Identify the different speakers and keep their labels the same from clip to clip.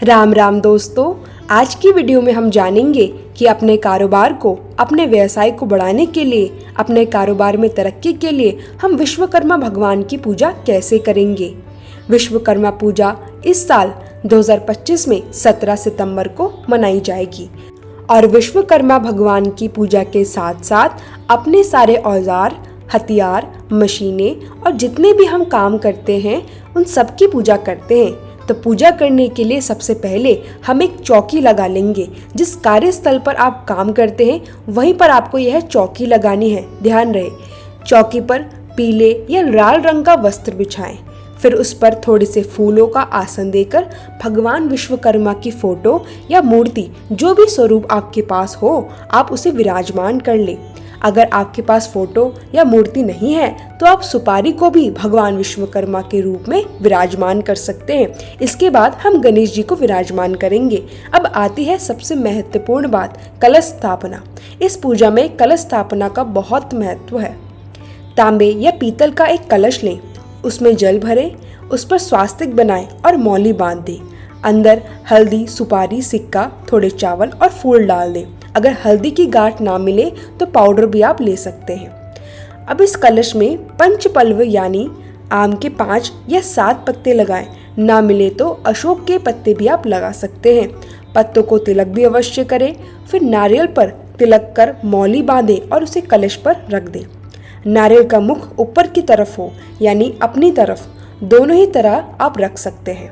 Speaker 1: राम राम दोस्तों, आज की वीडियो में हम जानेंगे कि अपने कारोबार को, अपने व्यवसाय को बढ़ाने के लिए, अपने कारोबार में तरक्की के लिए हम विश्वकर्मा भगवान की पूजा कैसे करेंगे। विश्वकर्मा पूजा इस साल 2025 में 17 सितंबर को मनाई जाएगी और विश्वकर्मा भगवान की पूजा के साथ साथ अपने सारे औजार, हथियार, मशीनें और जितने भी हम काम करते हैं उन सब की पूजा करते हैं। तो पूजा करने के लिए सबसे पहले हम एक चौकी लगा लेंगे। जिस कार्यस्थल पर आप काम करते हैं वहीं पर आपको यह चौकी लगानी है। ध्यान रहे, चौकी पर पीले या लाल रंग का वस्त्र बिछाएं। फिर उस पर थोड़े से फूलों का आसन देकर भगवान विश्वकर्मा की फोटो या मूर्ति, जो भी स्वरूप आपके पास हो, आप उसे विराजमान कर लें। अगर आपके पास फोटो या मूर्ति नहीं है तो आप सुपारी को भी भगवान विश्वकर्मा के रूप में विराजमान कर सकते हैं। इसके बाद हम गणेश जी को विराजमान करेंगे। अब आती है सबसे महत्वपूर्ण बात, कलश स्थापना। इस पूजा में कलश स्थापना का बहुत महत्व है। तांबे या पीतल का एक कलश लें, उसमें जल भरें, उस पर स्वास्तिक बनाएं और मौली बांध दें। अंदर हल्दी, सुपारी, सिक्का, थोड़े चावल और फूल डाल दें। अगर हल्दी की गांठ ना मिले तो पाउडर भी आप ले सकते हैं। अब इस कलश में पंचपल्व यानी आम के 5 या 7 पत्ते लगाएं। ना मिले तो अशोक के पत्ते भी आप लगा सकते हैं। पत्तों को तिलक भी अवश्य करें। फिर नारियल पर तिलक कर मौली बांधें और उसे कलश पर रख दें। नारियल का मुख ऊपर की तरफ हो, यानी अपनी तरफ, दोनों ही तरह आप रख सकते हैं।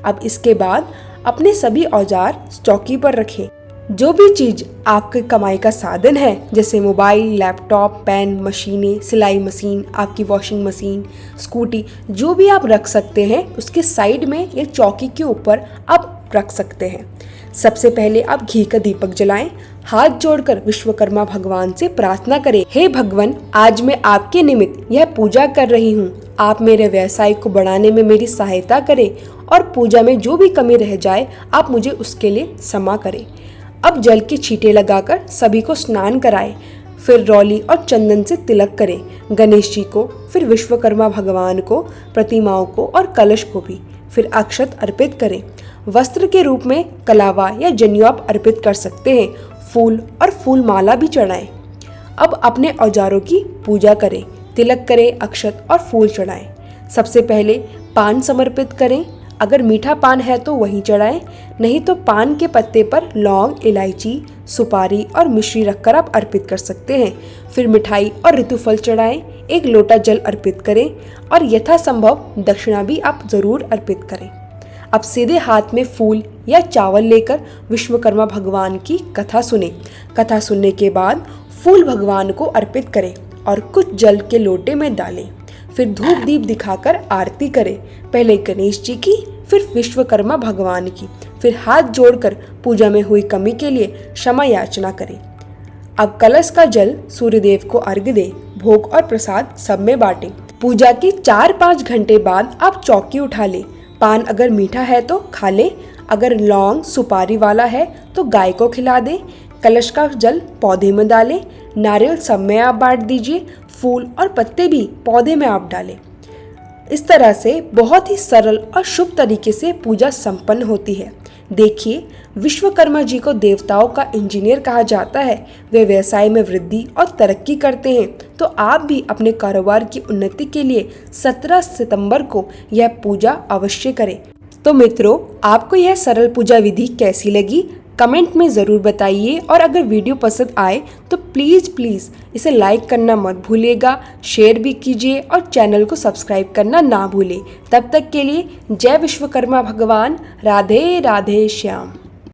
Speaker 1: अब इसके बाद अपने सभी औजार चौकी पर रखें। जो भी चीज आपके कमाई का साधन है, जैसे मोबाइल, लैपटॉप, पेन, मशीनें, सिलाई मशीन, आपकी वॉशिंग मशीन, स्कूटी, जो भी आप रख सकते हैं उसके साइड में या चौकी के ऊपर आप रख सकते हैं। सबसे पहले आप घी का दीपक जलाएं। हाथ जोड़कर विश्वकर्मा भगवान से प्रार्थना करें, हे भगवान, आज मैं आपके निमित्त यह पूजा कर रही हूँ। आप मेरे व्यवसाय को बढ़ाने में मेरी सहायता करें और पूजा में जो भी कमी रह जाए आप मुझे उसके लिए क्षमा करें। अब जल के छींटे लगाकर सभी को स्नान कराएं। फिर रौली और चंदन से तिलक करें, गणेश जी को, फिर विश्वकर्मा भगवान को, प्रतिमाओं को और कलश को भी। फिर अक्षत अर्पित करें। वस्त्र के रूप में कलावा या जनेऊ आप अर्पित कर सकते हैं। फूल और फूल माला भी चढ़ाएं। अब अपने औजारों की पूजा करें, तिलक करें, अक्षत और फूल चढ़ाएं। सबसे पहले पान समर्पित करें। अगर मीठा पान है तो वहीं चढ़ाएं, नहीं तो पान के पत्ते पर लौंग, इलायची, सुपारी और मिश्री रखकर आप अर्पित कर सकते हैं। फिर मिठाई और ऋतुफल चढ़ाएं। एक लोटा जल अर्पित करें और यथासंभव दक्षिणा भी आप जरूर अर्पित करें। अब सीधे हाथ में फूल या चावल लेकर विश्वकर्मा भगवान की कथा सुने। कथा सुनने के बाद फूल भगवान को अर्पित करें और कुछ जल के लोटे में डालें। फिर धूप दीप दिखाकर आरती करें, पहले गणेश जी की, फिर विश्वकर्मा भगवान की। फिर हाथ जोड़कर पूजा में हुई कमी के लिए क्षमा याचना करें। अब कलश का जल सूर्यदेव को अर्घ्य दें। भोग और प्रसाद सब में बांटें। पूजा के 4-5 घंटे बाद आप चौकी उठा लें। पान अगर मीठा है तो खा लें, अगर लौंग, सुपारी वाला है तो गाय को खिला दें। कलश का जल पौधे में डालें। नारियल सब में आप बांट दीजिए। फूल और पत्ते भी पौधे में आप डालें। इस तरह से बहुत ही सरल और शुभ तरीके से पूजा संपन्न होती है। देखिए, विश्वकर्मा जी को देवताओं का इंजीनियर कहा जाता है। वे व्यवसाय में वृद्धि और तरक्की करते हैं। तो आप भी अपने कारोबार की उन्नति के लिए 17 सितंबर को यह पूजा अवश्य करें। तो मित्रों, आपको यह सरल पूजा विधि कैसी लगी कमेंट में ज़रूर बताइए और अगर वीडियो पसंद आए तो प्लीज़ इसे लाइक करना मत भूलिएगा, शेयर भी कीजिए और चैनल को सब्सक्राइब करना ना भूलें। तब तक के लिए जय विश्वकर्मा भगवान। राधे राधे श्याम।